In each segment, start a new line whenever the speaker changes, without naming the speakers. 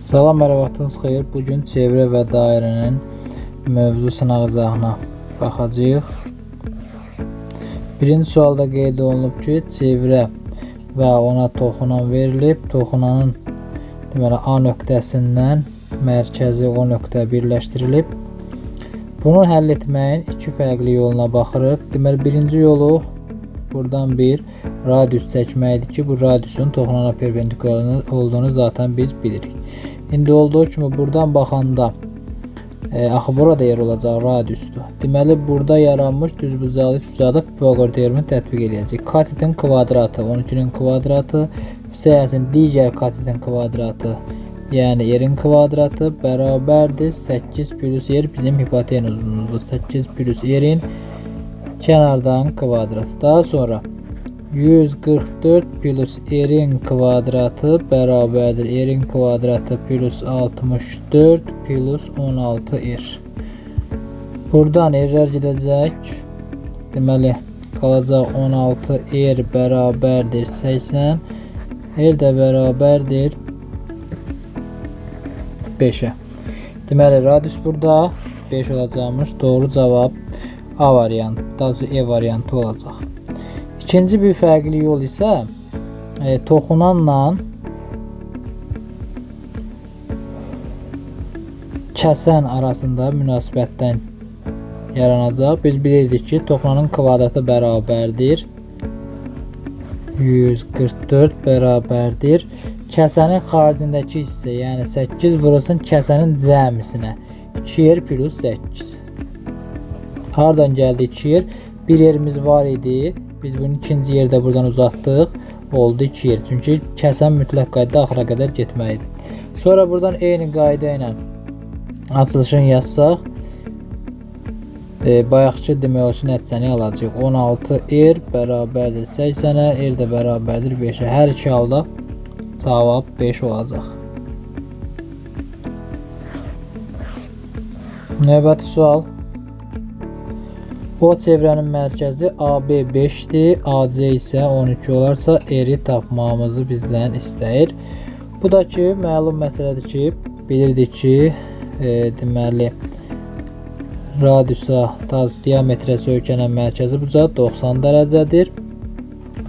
Salam, hər vaxtınız xeyir. Bugün çevrə və dairənin mövzu sınaq-izahına baxacağıq. Birinci sualda qeyd olunub ki, çevrə və ona toxunan verilib. Toxunanın deməli A nöqtəsindən mərkəzi o nöqtə birləşdirilib. Bunu həll etməyin iki fərqli yoluna baxırıq. Deməli birinci yolu buradan bir radius çəkməkdir ki, bu radiusun toxunana perpendikular olduğunu zaten biz bilirik. İndi olduğu kimi buradan baxanda axı burada yer olacaq radiusdur. Deməli burada yaranmış düzbucaqlı üçbucaqda Pifaqor teoremini tətbiq edəcək. Katetin kvadratı 12-nin kvadratı üstəyəsin digər katetin kvadratı, yəni yerin kvadratı bərabərdir 8 plus yer bizim hipotenuzumuzdur. 8 plus yerin kənardan kvadratı. Daha sonra 144 plus yerin kvadratı bərabərdir yerin kvadratı plus 64 plus 16 yer. Buradan yerlər gedəcək. Deməli qalacaq 16 yer bərabərdir 80. Yer də bərabərdir 5'e. Deməli radius burada 5 olacaqmış. Doğru cavab A variantı, daha doğrusu E variantı olacaq. İkinci bir fərqli yol isə toxunanla kəsən arasında münasibətdən yaranacaq. Biz bilirdik ki, toxunanın kvadratı bərabərdir 144 bərabərdir kəsənin xaricindəki hissə, yəni 8 vurulsun kəsənin cəmisinə 2 yer plus 8. Hardan gəldi 2 yer? Bir yerimiz var idi. Biz bunu ikinci yerdə buradan uzatdıq. Oldu 2 yer. Çünki kəsən mütləq qaydada axıra qədər getməlidir. Sonra buradan eyni qayda ilə açılışını yazsaq, bayaqçı demək olar ki, nəticəni alacaq. 16 er bərabərdir 80-ə, er də bərabərdir 5-ə. Hər iki halda cavab 5 olacaq. Növbəti sual. O çevrənin mərkəzi AB 5-dir, AC isə 12 olarsa eri tapmamızı bizdən istəyir. Bu da ki, məlum məsələdir ki, bilirdik ki, deməli radiusa, diametrə söykənən mərkəzi bucaq 90 dərəcədir.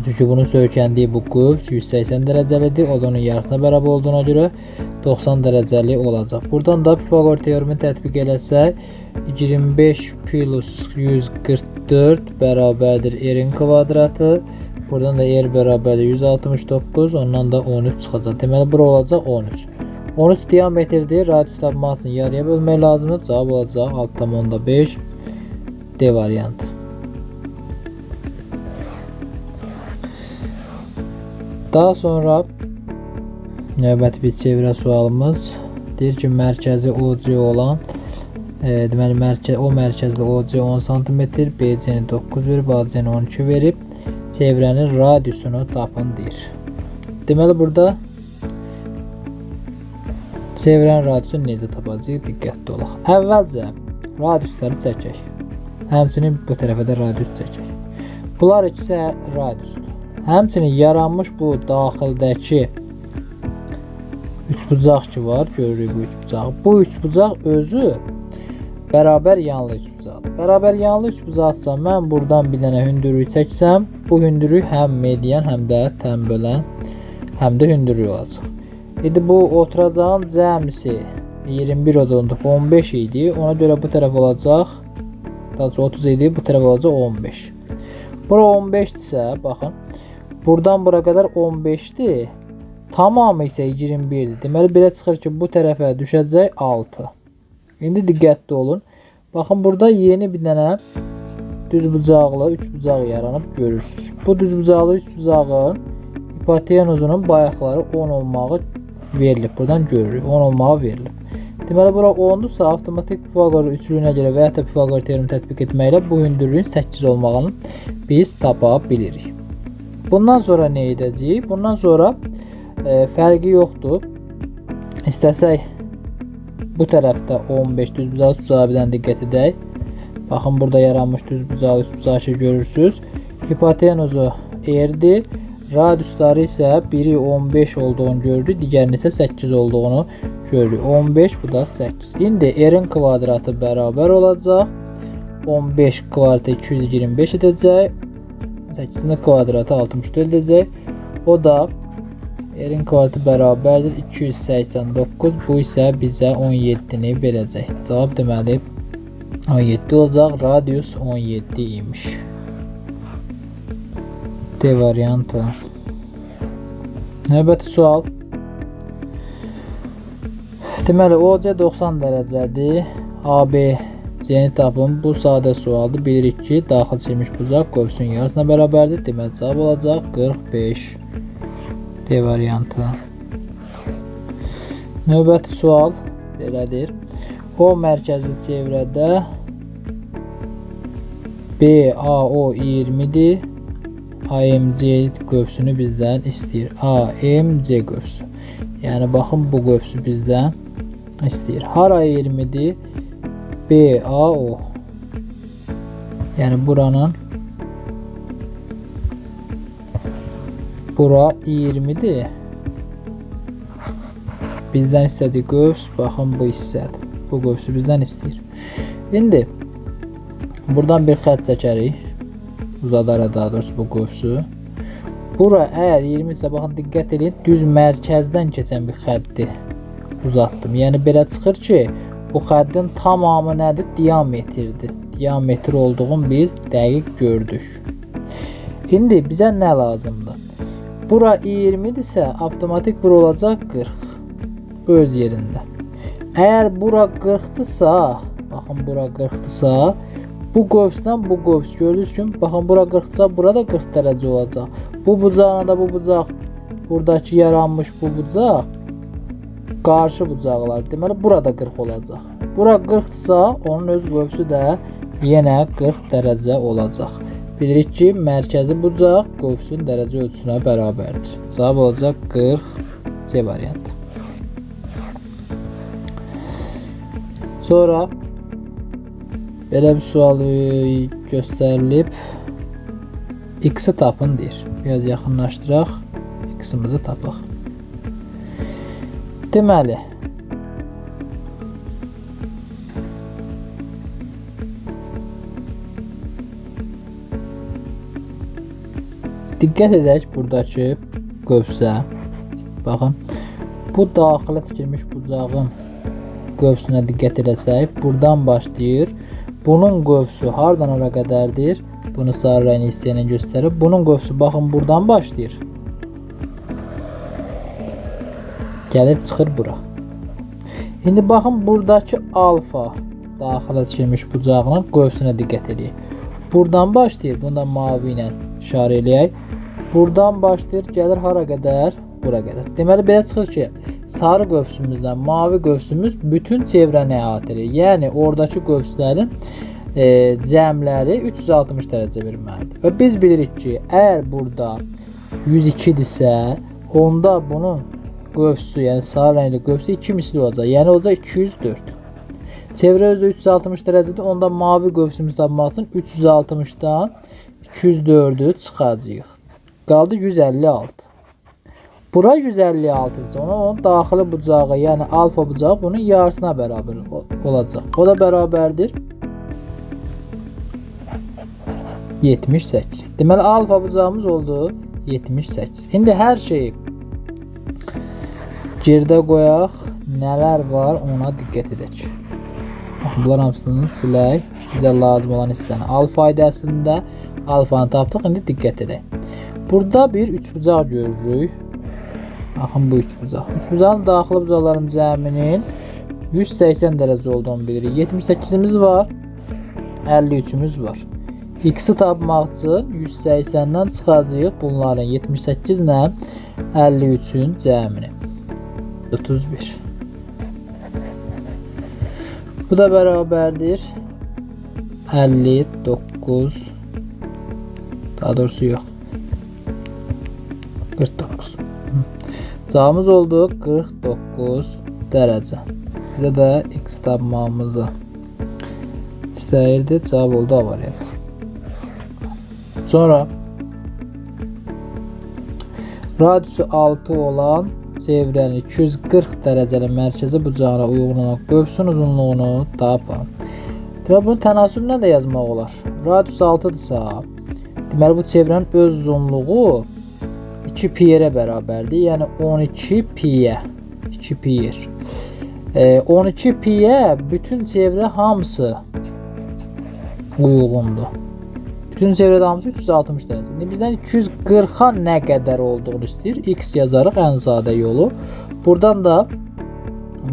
Çünki bunun söykəndiyi bu qövs 180 dərəcəlidir. O da onun yarısına bərabər olduğuna görə 90 dərəcəli olacaq. Buradan da Pifaqor teoremini tətbiq eləsək, 25 plus 144 bərabərdir erin kvadratı. Buradan da er bərabərdir 169, ondan da 13 çıxacaq. Deməli bura olacaq 13. 13 diametrdir. Radius tapmaq üçün yarıya bölmək lazımdır. Cavab olacaq 6,5 D variantı. Daha sonra növbəti bir çevrə sualımız deyir ki, mərkəzi OC olan deməli o mərkəzli OC 10 cm, BC-ni 9 verib, AC-ni 12 verib, çevrənin radiusunu tapın deyir. Deməli burada çevrənin radiusunu necə tapacağıq? Diqqətli olaq. Əvvəlcə radiusları çəkək. Həmçinin bu tərəfə də radius çəkək. Bunlar ikisi radiusdur. Həmçinin yaranmış bu daxildəki üçbucaq ki var, görürük bu üçbucağı. Bu üçbucaq özü bərabər yanlı üçbucaqdır. Bərabər yanlı üçbucaqsa mən buradan bir dənə hündürlük çəksəm, bu hündürlük həm median, həm də tən bölən, həm də hündürlük olacaq. İndi bu oturacağın cəmisi 21 odunduq 15 idi. Ona görə bu tərəf olacaq, daha doğrusu 30 idi, bu tərəf olacaq 15. Bura 15-dirsə, baxın. Buradan bura qədər 15'dir. Tamamı isə 21'dir. Deməli belə çıxır ki, bu tərəfə düşəcək 6. İndi diqqətli olun. Baxın burada yeni bir dənə düzbucaqlı üçbucaq yaranıb görürsünüz. Bu düzbucaqlı üçbucağın hipotenuzunun bayaqları 10 olmağı verilib. Buradan görürük 10 olmağı verilib. Deməli bura 10'dursa avtomatik Pifaqor üçlüyünə görə və ya da Pifaqor teoremi tətbiq etməklə bu hündürlüyün 8 olmağını biz tapa bilirik. Bundan sonra nə edəcəyik? Bundan sonra fərqi yoxdur. İstəsək bu tərəfdə 15 düzbucaqlı üçbucağa birdən diqqət edək. Baxın burada yaranmış düzbucaqlı üçbucağı görürsünüz. Hipotenuzu erdir. Radiusları isə biri 15 olduğunu görürük, digərini isə 8 olduğunu görürük. 15 bu da 8. İndi r-in kvadratı bərabər olacaq. 15 kvadratı 225 edəcək. 8-in kvadratı 64 edəcək. O da r-in kvadratı bərabərdir 289. Bu isə bizə 17-ni verəcək. Cavab deməli 17 olacaq. Radius 17 imiş. D variantı. Növbəti sual. Deməli OC 90 dərəcədir. AB C-ni tapın. Bu sadə sualdır. Bilirik ki, daxil çəkilmiş bucaq qövsün yarısına bərabərdir. Deməli cavab olacaq 45. D variantı. Növbəti sual belədir. O mərkəzli çevrədə BAO 20-dir. AMC qövsünü bizdən istəyir. AMC qövsü. Yəni baxın bu qövsü bizdən istəyir. Hara 20-dir? BAO. Yəni buranın bura 20-dir. Bizdən istədiyi qövs baxın bu hissədir. Bu qövsü bizdən istəyir. İndi buradan bir xətt çəkərik. Uzadaraq daha doğrusu bu qövsü. Bura əgər 20 isə baxın diqqət edin, düz mərkəzdən keçən bir xətti uzatdım. Yəni belə çıxır ki, bu xəttin tamamı nədir? Diametrdir. Diametr olduğunu biz dəqiq gördük. İndi bizə nə lazımdır? Bura 20-dirsə avtomatik bura olacaq 40. Bu öz yerində. Əgər bura 40-dırsa, baxın bura 40-dırsa, bu qövsdən bu qövs gördüyünüz kimi, baxın bura 40-dırsa, burada 40 dərəcə olacaq. Bu bucaqla da bu bucaq, buradakı yaranmış bu bucaq qarşı bucaqlar. Deməli burada 40 olacaq. Bura 40-dırsa, onun öz qövsü də yenə 40 dərəcə olacaq. Bilirik ki, mərkəzi bucaq qövsün dərəcə ölçüsünə bərabərdir. Cavab olacaq 40. C variantı. Sonra belə bir sual göstərilib. X-i tapın deyir. Biraz yaxınlaşdıraq. X-imizi tapaq. Deməli, diqqət edək buradakı qövsə. Baxın, bu daxilə çəkilmiş bucağın qövsünə diqqət edəsək, buradan başlayır. Bunun qövsü hardan hara qədərdir? Bunu sarı rəngli hissəylə göstərir. Bunun qövsü baxın buradan başlayır. Gəlir çıxır bura. İndi baxın buradakı alfa daxilə çəkilmiş bucağının qövsünə diqqət edək. Buradan başlayır. Bunu da mavi ilə işarə eləyək. Buradan başlayır, gəlir hara qədər? Bura qədər. Deməli belə çıxır ki, sarı qövsümüzlə mavi qövsümüz bütün çevrəni əhatə edir. Yəni oradakı qövslərin cəmləri 360 dərəcə verməlidir. Və biz bilirik ki, əgər burada 102-dirsə, onda bunun qövsü, yəni sarı rəngli qövsü 2 misli olacaq. Yəni olacaq 204. Çevrə özü 360 dərəcədir. Onda mavi qövsümüzü tapmaq üçün 360-dan 204-ü çıxacağıq. Qaldı 156. Bura 156-cı. Onun daxili bucağı, yəni alfa bucağı bunun yarısına bərabər olacaq. O da bərabərdir 78. Deməli alfa bucağımız oldu 78. İndi hər şeyi geridə qoyaq. Nələr var ona diqqət edək. Bunlar hamısını silək. Bizə lazım olan hissəni. Alfa idi əslində. Alfanı tapdıq. İndi diqqət edək. Burada bir üçbucaq görürük. Baxın bu üçbucaq. Üçbucağın daxili bucaqların cəminin 180 dərəcə olduğunu bilirik. 78-imiz var. 53-ümüz var. X-i tapmaq üçün 180-dən çıxacağıq bunların 78 ilə 53-ün cəmini. 31. Bu da bərabərdir 59. Daha doğrusu yox. 49. Cavabımız oldu 49 dərəcə. Bizə də X tapmamızı istəyirdi. Cavab oldu A variantı. Sonra Radiusu 6 olan çevrənin 240 dərəcəli mərkəzi bucağına uyğun olan qövsün uzunluğunu tapın. Deməli, bunu tənasüblə də yazmaq olar. Radius 6-dırsa, deməli bu çevrənin öz uzunluğu 2 piyerə bərabərdir. Yəni 12 piyə. 2 piyer. 12 piyə bütün çevrə hamısı uyğundur. Bütün çevrədə hamısı 360 dərəcə. İndi bizdən 240-a nə qədər olduğunu istəyir. X yazarıq ən sadə yolu. Buradan da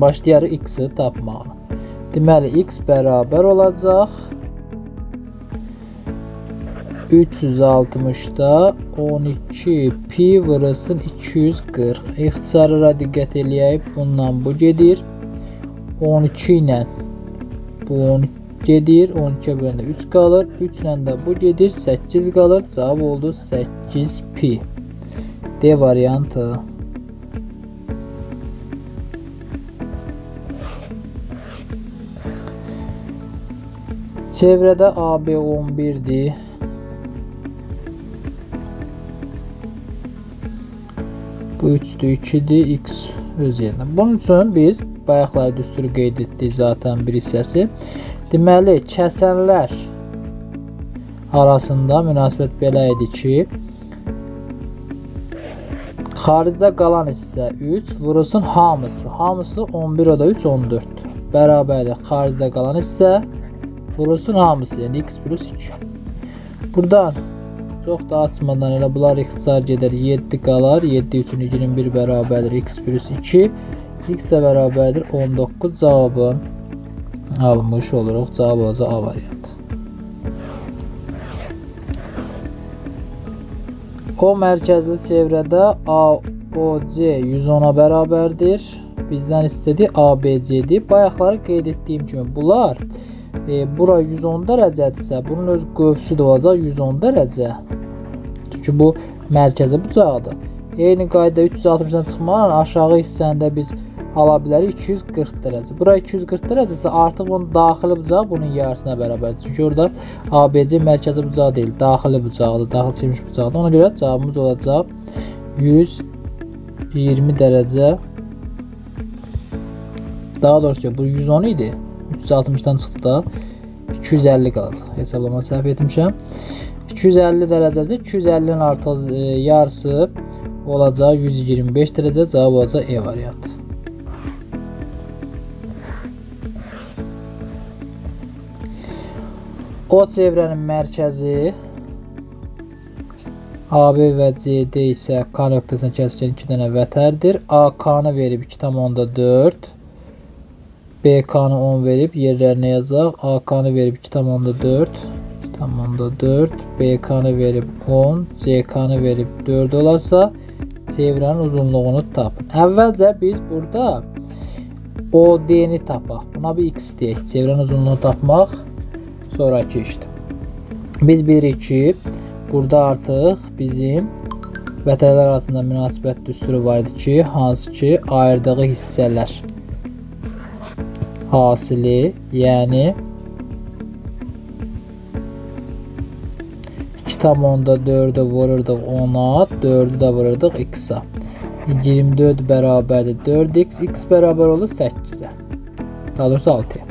başlayarıq X-i tapmağa. Deməli, X bərabər olacaq 360-da 12 pi vurulsun 240. İxtisarlara diqqət eləyib. Bundan bu gedir. 12 ilə bu 12 gedir. 12 bölündə 3 qalır. 3 ilə də bu gedir. 8 qalır. Cavab oldu 8 pi. D variantı. Çevrədə AB 11-dir. Bu 3'dür, 2'dir, X öz yerində. Bunun üçün biz bayaqlar düsturu qeyd etdik zaten bir hissəsi. Deməli, kəsənlər arasında münasibət belə idi ki, xaricdə qalan hissə 3 vurulsun hamısı. Hamısı 11, o da 3, 14. Bərabərdir. Xaricdə qalan hissə vurulsun hamısı, yəni X plus 2. Buradan çox da açmadan elə bunlar ixtisar gedər. 7 qalar. 7 üçün 21 bərabərdir. X plus 2. X də bərabərdir 19. Cavabın almış oluruq. Cavab olacaq A variantı. O mərkəzli çevrədə AOC 110-a bərabərdir. Bizdən istədiyi ABC'dir. Bayaqları qeyd etdiyim kimi bunlar bura 110 dərəcədirsə, bunun öz qövsü də olacaq 110 dərəcə. Çünki bu mərkəzi bucaqdır. Eyni qayda 360-dan çıxmaqla aşağı hissəndə biz ala bilərik 240 dərəcə. Bura 240 dərəcəsə artıq bunun daxili bucağı bunun yarısına bərabərdir. Çünki orada ABC mərkəzi bucağı deyil, daxili bucaqdır, daxil çəkilmiş bucaqdır. Ona görə cavabımız olacaq 120 dərəcə. Daha doğrusu bu 110 idi. 360-dan çıxdı da 250 qalacaq. Hesablama səhv etmişəm. 250 dərəcədir. 250-nin artıq yarısı olacaq 125 dərəcə. Cavab olacaq E variantı. O çevrənin mərkəzi AB və CD isə K nöqtəsini kəsişən 2 dənə vətərdir. AK-nı verib 2,4. BK-nı 10 verib yerlərinə yazaq. AK-nı verib 2,4. 2,4. BK-nı verib 10. CK-nı verib 4 olarsa çevrənin uzunluğunu tapın. Əvvəlcə biz burada OD-ni tapaq. Buna bir X deyək. Çevrənin uzunluğunu tapmaq sonraki işdir. Biz bilirik ki, burada artıq bizim vətənlər arasında münasibət düsturu var idi ki, hansı ki ayırdığı hissələr hasili, yəni 2,4'ü vururduq 10'a, 4'ü də vururduq X-a. 24 bərabərdir 4X, X bərabər olur 8'ə. Daha doğrusu 6'ya.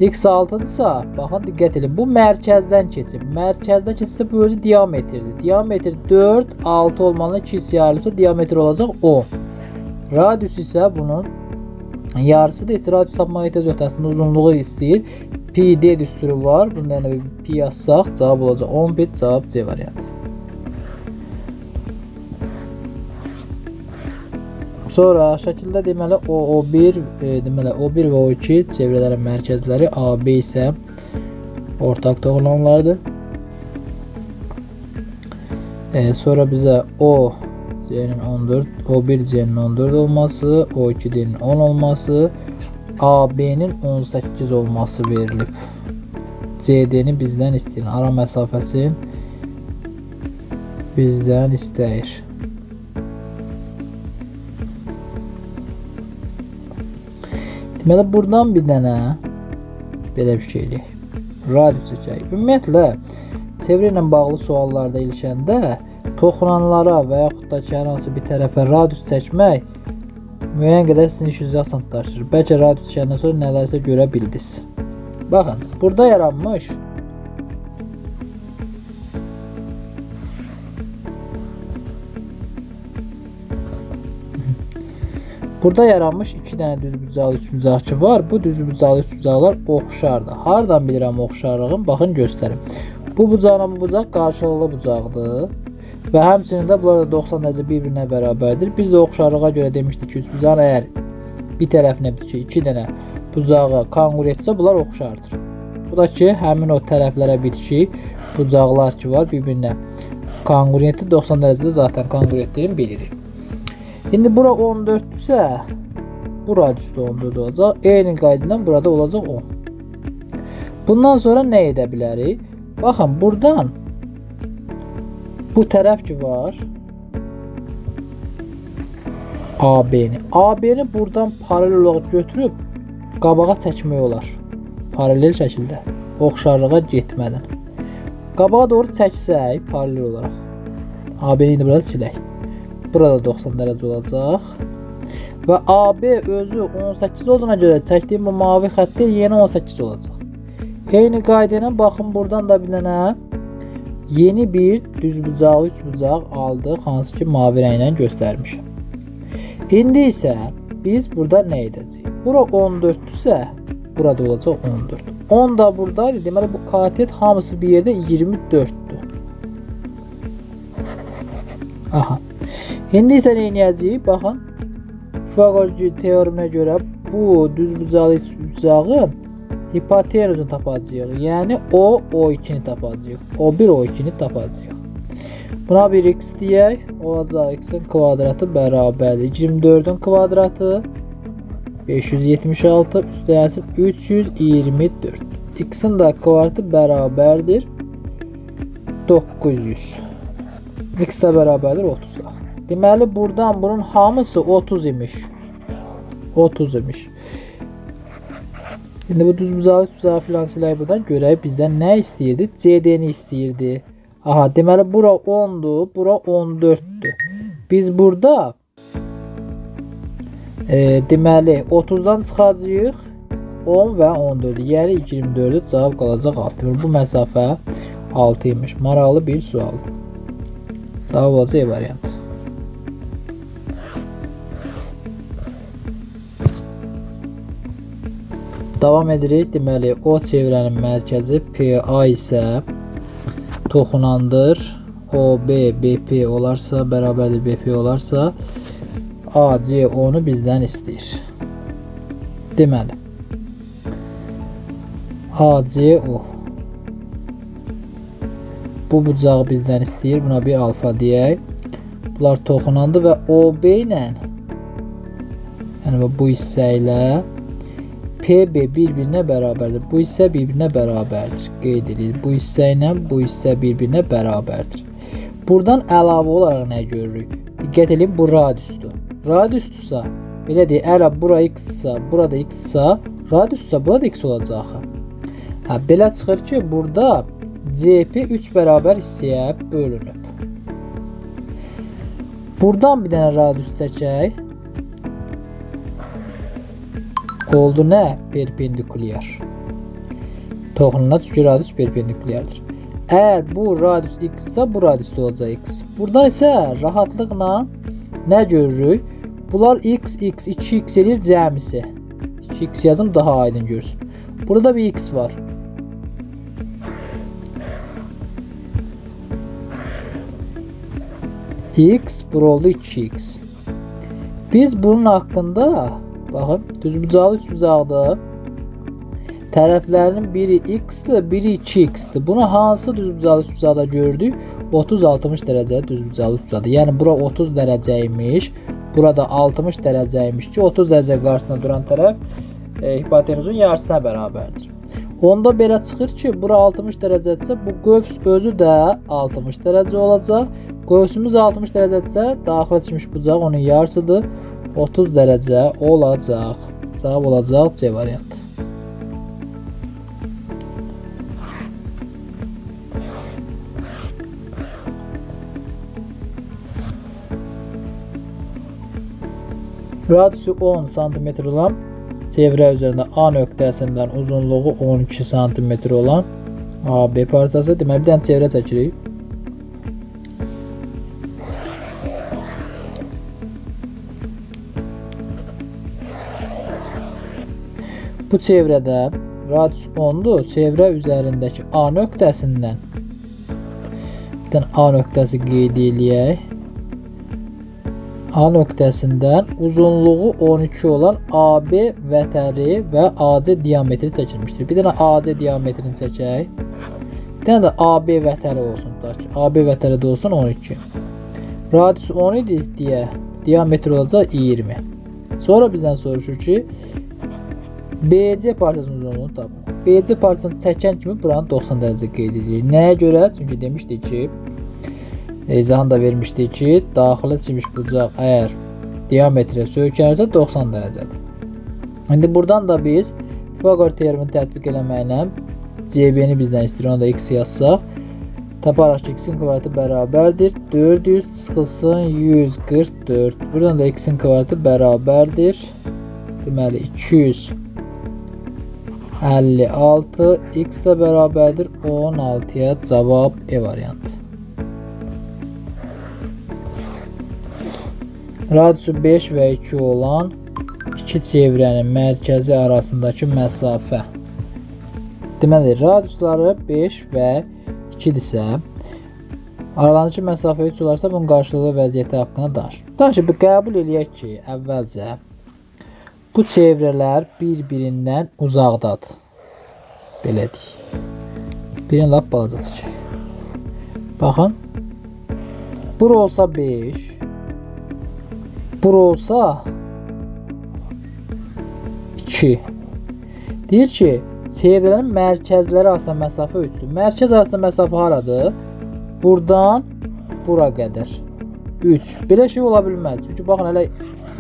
X 6'dırsa, baxın diqqət edin, bu mərkəzdən keçib. Mərkəzdən keçibsə bu özü diametrdir. Diametr 4, 6 olmalı, 2 hissəyə ayrılırsa diametr olacaq 10. Radius isə bunun yarısıdır. Heç radius tapmağa ehtiyac yoxdur. Əslində uzunluğu istəyir. Pi D düsturu var. Bundan pi yazsaq cavab olacaq 10 pi. Cavab C variantı. Sonra şəkildə deməli O1, deməli O1 və O2 çevrələrin mərkəzləri, AB isə ortaq doğrulanlardır. Sonra bizə O-C'nin 14, O1-C'nin 14 olması, O2-C'nin 10 olması, AB-nin 18 olması verilib. CD-ni bizdən istəyir. Ara məsafəsini bizdən istəyir. Deməli, buradan bir dənə belə bir şeylik radius çəkək. Ümumiyyətlə, çevrə ilə bağlı suallarda ilişəndə toxunanlara və yaxud da ki, hər hansı bir tərəfə radius çəkmək müəyyən qədər sizin işinizi asanlaşdırır. Bəlkə radius çəkəndən sonra nələrsə görə bildiniz. Baxın, burada yaranmış iki dənə düzbucaqlı üçbucaqçı var. Bu düzbucaqlı üçbucaqlar oxşardır. Hardan bilirəm oxşarlığın? Baxın göstərim. Bu bucaqla bu bucaq qarşılıqlı bucaqdır. Və həmçinin də bunlar da 90 dərəcə bir-birinə bərabərdir. Biz də oxşarlığa görə demişdik ki, üçbucağın əgər bir tərəfinə iki dənə bucağı konqurentsə bunlar oxşardır. Bu da ki, həmin o tərəflərə bitişik bucaqlar ki var bir-birinə konqurentdir. 90 dərəcədə zaten konqurentliğini bilirik. İndi bura 14-dürsə, bu radiusda 14 olacaq. Eyni qaydadan burada olacaq 10. Bundan sonra nə edə bilərik? Baxın, buradan bu tərəf ki var AB-ni. AB-ni buradan paralel olaraq götürüb qabağa çəkmək olar. Paralel şəkildə. Oxşarlığa getmədən. Qabağa doğru çəksək paralel olaraq. AB-ni indi burada silək. Burada 90 dərəcə olacaq. Və AB özü 18 olduğuna görə çəkdiyim bu mavi xəttə yeni 18 olacaq. Eyni qayda ilə baxın, buradan da bir dənə yeni bir düzbucaqlı üçbucaq aldıq, hansı ki mavi rənglə göstərmişəm. İndi isə biz burada nə edəcəyik? Bura 14-dürsə, burada olacaq 14. 10 da buradaydı. Deməli bu katet hamısı bir yerdə 24-dür. Aha. İndi isə nə edəcəyik? Baxın, Pifaqor teoreminə görə bu düzbucaqlı üçbucağın hipotenuzunu tapacağıq. Yəni O2-ni tapacağıq. O1 O2-ni tapacağıq. Buna bir x deyək. Olacaq x-in kvadratı bərabərdir 24-ün kvadratı 576 üstəgəlsin 324. X-in də kvadratı bərabərdir 900. X də bərabərdir 30-da. Deməli buradan bunun hamısı 30 imiş. 30 imiş. İndi bu düzbucaqlı üçbucağı filan silək buradan görək bizdən nə istəyirdi? CD-ni istəyirdi. Aha, deməli bura 10-dur, bura 14-dür. Biz burada deməli 30-dan çıxacağıq 10 və 14. Yəni 24-dür. Cavab qalacaq 6. Bu məsafə 6 imiş. Maraqlı bir sualdır. Cavab olacaq E variantı. Davam edirik. Deməli, o çevrənin mərkəzi PA isə toxunandır. OB BP olarsa, bərabərdir BP olarsa, AC onu bizdən istəyir. Deməli, AC o. Bu bucağı bizdən istəyir. Buna bir alfa deyək. Bunlar toxunandı və OB ilə, yəni bu hissə ilə PB bir-birinə bərabərdir. Bu hissə bir-birinə bərabərdir. Qeyd edilir. Bu hissə ilə bu hissə bir-birinə bərabərdir. Buradan əlavə olaraq nə görürük? Diqqət edin, bu radiusdur. Radiusdursa, belə deyək, əgər bura x-sa, burada x-sa, radiusdursa, burada x olacaq. Hə, belə çıxır ki, burada CP 3 bərabər hissəyə bölünüb. Buradan bir dənə radius çəkək. Oldu nə? Perpendikulyar. Toxununa çünki radius perpendikulyardır. Əgər bu radius x-sa, bu radius da olacaq x. Burada isə rahatlıqla nə görürük? Bunlar x, x, 2x edir cəmisi. 2x yazım daha aydın görsün. Burada bir x var. X, bura oldu 2x. Biz bunun haqqında baxın, düzbucaqlı üçbucaqda tərəflərinin biri x-dir, biri 2x-dir. Bunu hansı düzbucaqlı üçbucaqda gördük? 30-60 dərəcəli düzbucaqlı üçbucaqda. Yəni bura 30 dərəcəymiş, burada 60 dərəcəymiş ki, 30 dərəcə qarşısında duran tərəf hipotenuzun yarısına bərabərdir. Onda belə çıxır ki, bura 60 dərəcədirsə, bu qövs özü də 60 dərəcə olacaq. Qövsümüz 60 dərəcədirsə, daxilə çıxmış bucaq onun yarısıdır. 30 dərəcə olacaq. Cavab olacaq C variantı. Radiusu 10 cm olan çevrə üzərində A nöqtəsindən uzunluğu 12 cm olan AB parçası. Deməli bir dənə çevrə çəkirik. Bu çevrədə radius 10'dur. Çevrə üzərindəki A nöqtəsindən bir dənə A nöqtəsi qeyd eləyək. A nöqtəsindən uzunluğu 12 olan AB vətəri və AC diametri çəkilmişdir. Bir dənə AC diametrini çəkək. Bir dənə də AB vətəri olsun. AB vətəri də olsun 12. Radius 10 idi deyə diametri olacaq 20. Sonra bizdən soruşur ki, BC parçasının uzunluğunu tapın. BC parçasını çəkən kimi buranı 90 dərəcə qeyd edirik. Nəyə görə? Çünki demişdik ki, izahını da vermişdik ki, daxilə çəkilmiş bucaq əgər diametrə söykənirsə 90 dərəcədir. İndi buradan da biz Pifaqor teoremini tətbiq eləməklə CB-ni bizdən istəyir, ona da x yazsaq, taparaq ki, x-in kvadratı bərabərdir 400 çıxılsın 144. Buradan da x-in kvadratı bərabərdir. Deməli 256, x də bərabərdir 16-ya. Cavab E variantı. Radiusu 5 və 2 olan iki çevrənin mərkəzi arasındakı məsafə. Deməli, radiusları 5 və 2-dirsə, aralarındakı məsafə 3 olarsa bunun qarşılıqlı vəziyyəti haqqında danışır. Danışır, qəbul eləyək ki, əvvəlcə bu çevrələr bir-birindən uzaqdadır. Belə deyək. Birini lap balaca çəkək. Baxın. Bura olsa 5. Bura olsa 2. Deyir ki, çevrənin mərkəzləri arasında məsafə 3'dür. Mərkəz arasında məsafə haradır? Buradan bura qədər. 3. Belə şey ola bilməz. Çünki baxın, hələ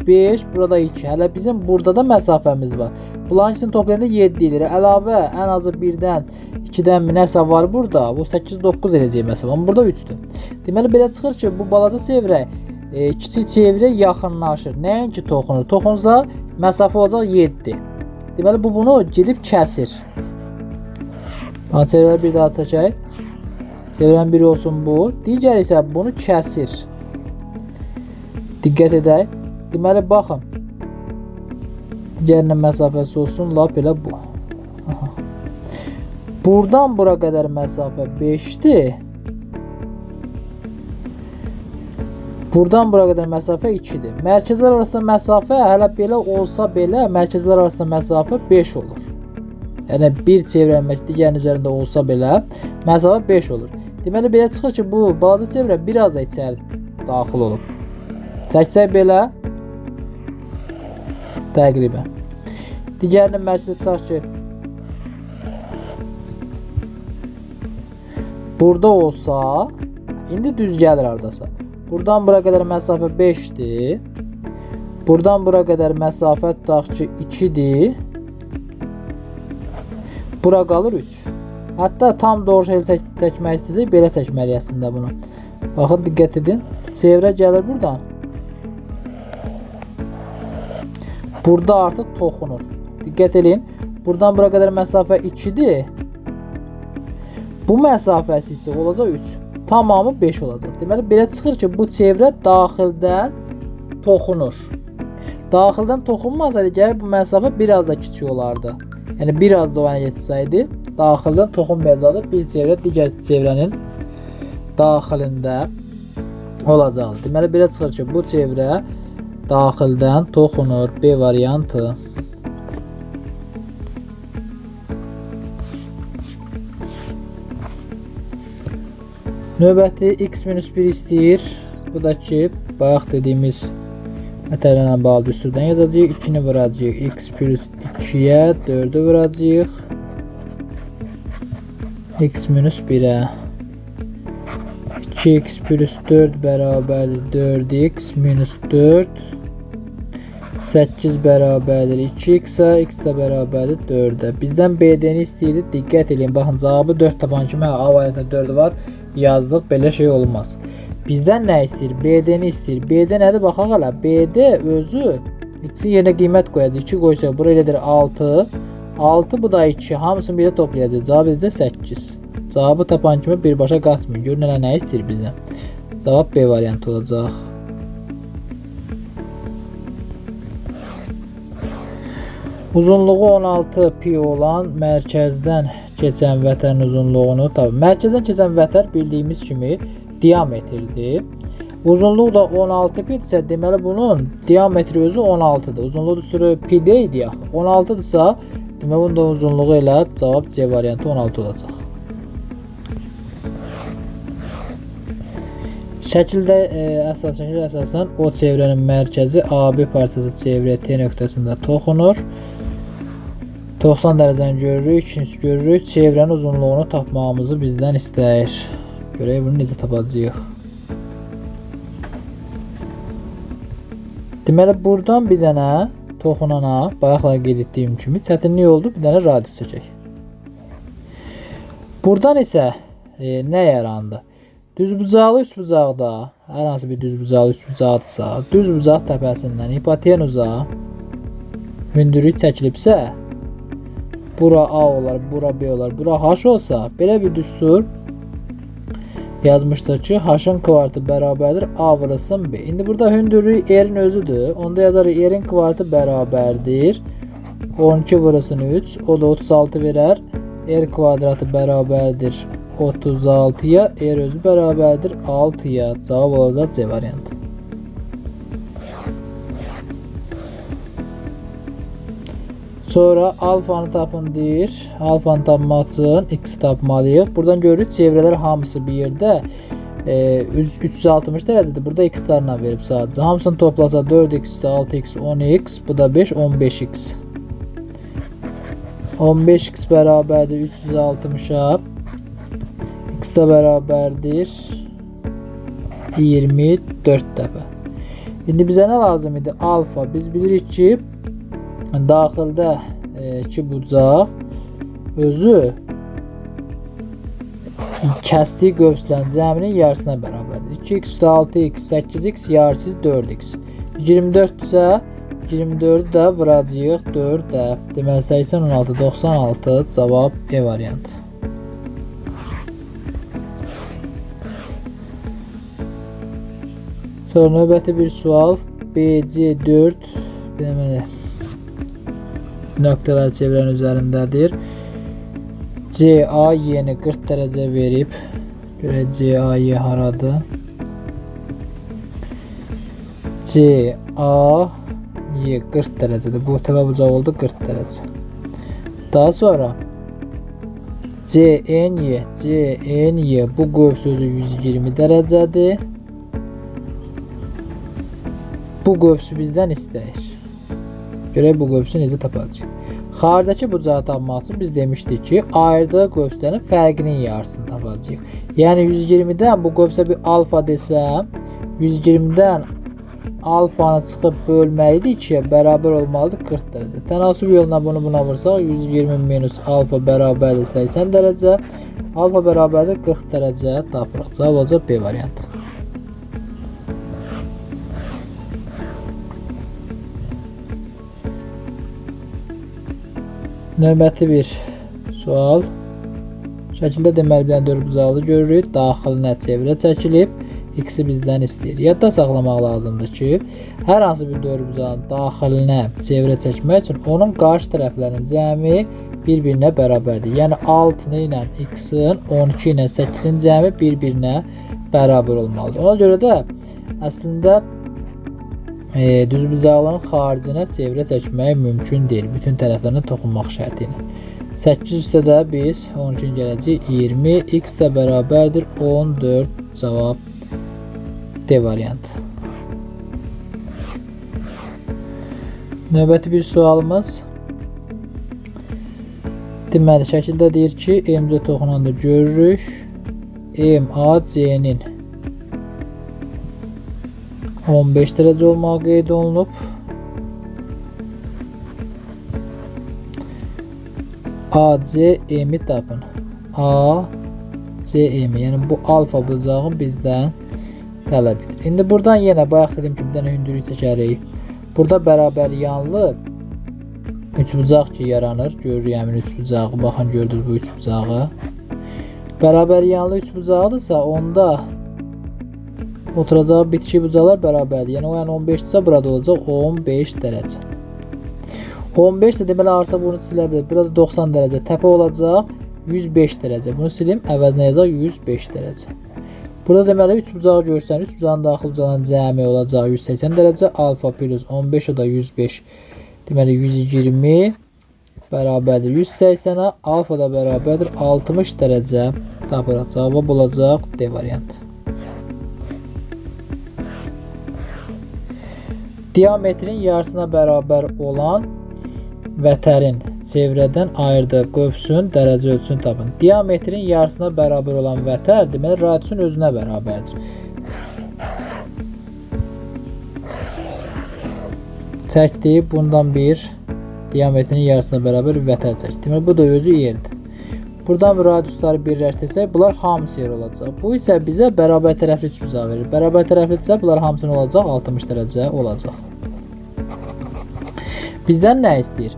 5, burada 2. Hələ bizim burada da məsafəmiz var. Bunların ikisini toplayanda 7 edir. Əlavə ən azı 1-dən, 2-dən mi nəsə var burada. Bu 8-9 eləcək məsafə. Amma burada 3'dür. Deməli, belə çıxır ki, bu balaca çevrə kiçik çevrə yaxınlaşır. Nəinki toxunur. Toxunsa məsafə olacaq 7. Deməli, bu bunu gedib kəsir. Çevrələri bir daha çəkək. Çevrənin biri olsun bu. Digər isə bunu kəsir. Diqqət edək. Deməli, baxın. Digərinin məsafəsi olsun, lap elə bu. Aha. Buradan bura qədər məsafə 5'dir. Buradan bura qədər məsafə 2'dir. Mərkəzlər arasında məsafə hələ belə olsa belə, mərkəzlər arasında məsafə 5 olur. Yəni, bir çevrənin digərinin üzərində olsa belə, məsafə 5 olur. Deməli, belə çıxır ki, bu balaca çevrə biraz da içəri daxil olub. Çəksək belə, təqribən. Digərinin mərkəzi tutaq ki, burada olsa, indi düz gəlir haradasa. Buradan bura qədər məsafə 5'dir. Buradan bura qədər məsafə tutaq ki 2'dir. Bura qalır 3. Hətta tam doğru şey çəkmək istəyəcək, belə çəkməliyik əslində bunu. Baxın, diqqət edin. Çevrə gəlir buradan. Burada artıq toxunur. Diqqət edin. Buradan bura qədər məsafə 2'dir. Bu məsafəsi isə olacaq 3. Tamamı 5 olacaq. Deməli, belə çıxır ki, bu çevrə daxildən toxunur. Daxildən toxunmasaydı, gəlir bu məsafə biraz da kiçik olardı. Yəni, biraz da o yana yetsəydi, daxildən toxunmayacaqdı. Bir çevrə digər çevrənin daxilində olacaqdı. Deməli, belə çıxır ki, bu çevrə daxildən toxunur. B variantı. Növbəti x-1 istəyir. Bu da ki, bayaq dediyimiz ətərlərlə bağlı düsturdan yazacağıq. 2'ni vuracağıq. X plus 2'yə 4'ü vuracağıq. X minus 1'ə. 2x plus 4 bərabərdir 4x minus 4. 8 bərabərdir 2x-ə. X də bərabərdir 4'ə. Bizdən BD-ni istəyirdi. Diqqət edin. Baxın, cavabı 4 tapan kimi. A variantında 4 var. Yazdıq. Belə şey olmaz. Bizdən nə istəyir? BD-ni istəyir. BD nədir? Baxaq hələ. BD özü İkisi yerine qiymət qoyacaq. 2 qoysaq bura elədir 6. 6 bu da 2. Hamısını bir də toplayacaq. Cavab edəcək 8. Cavabı tapan kimi birbaşa qatmayın. Görün hələ nə istəyir bizdən. Cavab B variantı olacaq. Uzunluğu 16 pi olan mərkəzdən keçən vətərin uzunluğunu tapın. Mərkəzdən keçən vətər bildiyimiz kimi diametrdir. Uzunluğu da 16 pi isə deməli bunun diametri özü 16-dır. Uzunluğu üstürü pi deyildi yaxı. 16-dırsa deməli bunun da uzunluğu ilə cavab C variantı 16 olacaq. Şəkildə əsasən o çevrənin mərkəzi AB parçası çevrəyə T nöqtəsində toxunur. 90 dərəcəni görürük, ikincisi görürük. Çevrənin uzunluğunu tapmağımızı bizdən istəyir. Görək bunu necə tapacağıq. Deməli buradan bir dənə toxunana, bayaqlar qeyd etdiyim kimi çətinlik oldu, bir dənə radius çəkək. Buradan isə nə yarandı? Düzbucaqlı üçbucaqda, hər hansı bir düzbucaqlı üçbucaqdırsa, düzbucaq təpəsindən hipotenuza hündürlük çəkilibsə, bura A olar, bura B olar, bura H olsa, belə bir düstur yazmışdır ki, H-ın kvartı bərabərdir A vurulsun B. İndi burada hündürlük R-in özüdür. Onda yazarıq R-in kvartı bərabərdir 12 vurulsun 3. O da 36 verər. R kvadratı bərabərdir 36-ya. R özü bərabərdir 6-ya. Cavab olacaq C variantı. Sonra alfanı tapın deyir. Alfanı tapmaq üçün x tapmalıyıq. Buradan görürük çevrələr hamısı bir yerdə 360 dərəcədir. Burada x-larla verib sadəcə. Hamısını toplasa 4x, 6x, 10x, bu da 5, 15x. 15x bərabərdir 360-a. X də bərabərdir 24 dəfə. İndi bizə nə lazım idi? Alfa. Biz bilirik ki, daxildə iki bucaq özü kəsdiyi qövslərin cəminin yarısına bərabərdir. 2x, 6x, 8x, yarısı 4x. 24 isə 24-ü də vuracağıq 4-də. Deməli 80, 16, 96 cavab E variantı. Sonra növbəti bir sual. BC4 deməli nöqtələr çevrənin üzərindədir. CAY-ni 40 dərəcə verib. Görək CAY haradır? CAY 40 dərəcədir. Bu təpə bucaq oldu 40 dərəcə. Daha sonra CNY bu qövs özü 120 dərəcədir. Bu qövsü bizdən istəyir. Görək bu qövsü necə tapacaq. Xaricdəki bucağı tapmaq üçün biz demişdik ki, ayırdığı qövslərin fərqinin yarısını tapacaq. Yəni 120-dən bu qövsə bir alfa desəm, 120-dən alfanı çıxıb bölməlidir 2-yə bərabər olmalıdır 40 dərəcə. Tənasüb yolla bunu buna vursaq 120 minus alfa bərabərdir 80 dərəcə. Alfa bərabərdir 40 dərəcə tapırıq. Cavab olacaq B variantı. Növbəti bir sual. Şəkildə deməli bir dənə dördbucaqlı görürük. Daxilinə çevrə çəkilib. X-i bizdən istəyir. Yadda saxlamaq lazımdır ki, hər hansı bir dördbucağın daxilinə çevrə çəkmək üçün onun qarşı tərəflərinin cəmi bir-birinə bərabərdir. Yəni 6 ilə X-in 12 ilə 8-in cəmi bir-birinə bərabər olmalıdır. Ona görə də əslində düzbucaqların xaricinə çevrə çəkmək mümkün deyil. Bütün tərəflərinə toxunmaq şərti ilə. 8 üstə də biz 12 gələcək 20. X də bərabərdir 14. Cavab D variantı. Növbəti bir sualımız. Deməli şəkildə deyir ki, M-cə toxunanda görürük. MAC-nin 15 dərəcə olmağı qeyd olunub. ACM-i tapın. ACM, yəni bu alfa bucağın bizdən tələb edir. İndi buradan yenə bayaq dedim ki, bir dənə hündürlük çəkərik. Burada bərabər yanlı üçbucaq ki yaranır. Görürük həmin üçbucağı. Baxın gördünüz bu üçbucağı. Bərabər yanlı üçbucaqdırsa onda oturacağı bitki bucaqlar bərabərdir. Yəni o yan 15-dirsə burada olacaq 15 dərəcə. 15 də deməli artıq bunu silə bilir. Burada 90 dərəcə. Təpə olacaq 105 dərəcə. Bunu silim, əvəzinə yazacaq 105 dərəcə. Burada deməli 3 bucağı görsən, 3 bucağın daxil bucağın cəmi olacaq 180 dərəcə. Alfa plus 15 o da 105. Deməli 120 bərabərdir 180-ə. Alfa da bərabərdir 60 dərəcə. Tapıraq. Cavab olacaq D variantı. Diametrin yarısına bərabər olan vətərin çevrədən ayırdığı qövsün dərəcə ölçüsünü tapın. Diametrin yarısına bərabər olan vətər deməli radiusun özünə bərabərdir. Çəkdik. Bundan bir diametrin yarısına bərabər vətər çəkdik. Deməli bu da özü yerdir. Buradan radiusları birləşdirsək bunlar hamısı yer olacaq. Bu isə bizə bərabər tərəfli üçbucağı verir. Bərabər tərəflidirsə bunlar hamısının olacaq 60 dərəcə olacaq. Bizdən nə istəyir?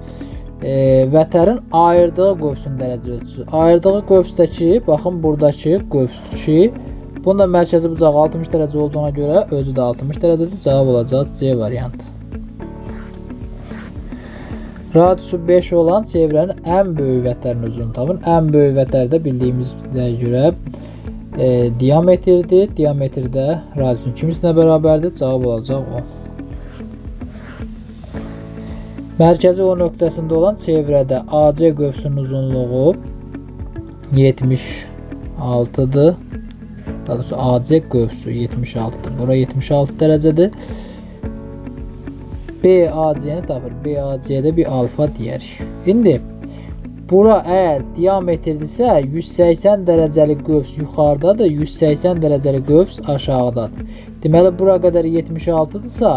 Vətərin ayırdığı qövsün dərəcə ölçüsü. Ayırdığı qövsdəki, baxın buradakı qövs ki, bunun da mərkəzi bucağı 60 dərəcə olduğuna görə özü də 60 dərəcədir. Cavab olacaq C variantı. Radiusu 5 olan çevrənin ən böyük vətərin uzunluğunu tapın. Ən böyük vətər də bildiyimizə görə diametrdir. Diametrdə radiusun kimisinə bərabərdir. Cavab olacaq 10. Mərkəzi O nöqtəsində olan çevrədə AC qövsünün uzunluğu 76-dır. Daha doğrusu AC qövsü 76-dır. Bura 76 dərəcədir. BAC-ni tapır. BAC-də bir alfa deyərik. İndi bura əgər diametrdirsə 180 dərəcəlik qövs yuxarıdadır, 180 dərəcəlik qövs aşağıdadır. Deməli bura qədər 76-dırsa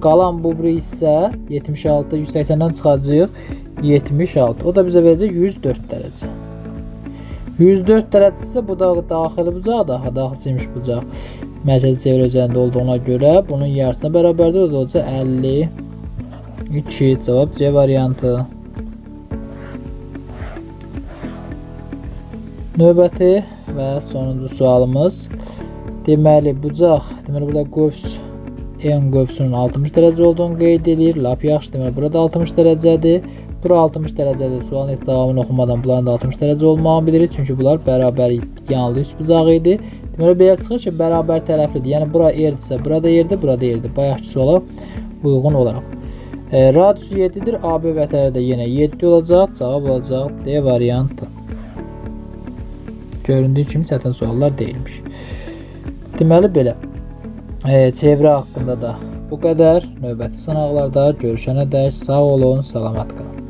qalan bu bir hissə 76 180-dən çıxacaq 76. O da bizə verəcək 104 dərəcə. 104 dərəcə isə bu da daxili bucaq, daha daxilçiymiş bucaq. Mərkəzi çevrə üzərində olduğuna görə bunun yarısına bərabərdir. O da olacaq 52. Cavab C variantı. Növbəti və sonuncu sualımız. Deməli bucaq, deməli burada qövs en qövsünün 60 dərəcə olduğunu qeyd edir. Lap yaxşı, deməli burada 60 dərəcədir. Bura 60 dərəcədir. Sualın heç davamını oxumadan bunların da 60 dərəcə olmağını bilirik. Çünki bunlar bərabər yanlı üçbucağı idi. Deməli belə çıxır ki, bərabər tərəflidir. Yəni bura yerdirsə, burada yerdir, burada yerdir. Bayaqki suala uyğun olaraq. Radiusu 7-dir. AB vətəri də yenə 7 olacaq. Cavab olacaq D variantı. Göründüyü kimi çətin suallar deyilmiş. Deməli belə. Çevrə haqqında da bu qədər. Növbəti sınaqlarda görüşənədək sağ olun, salamat qalın.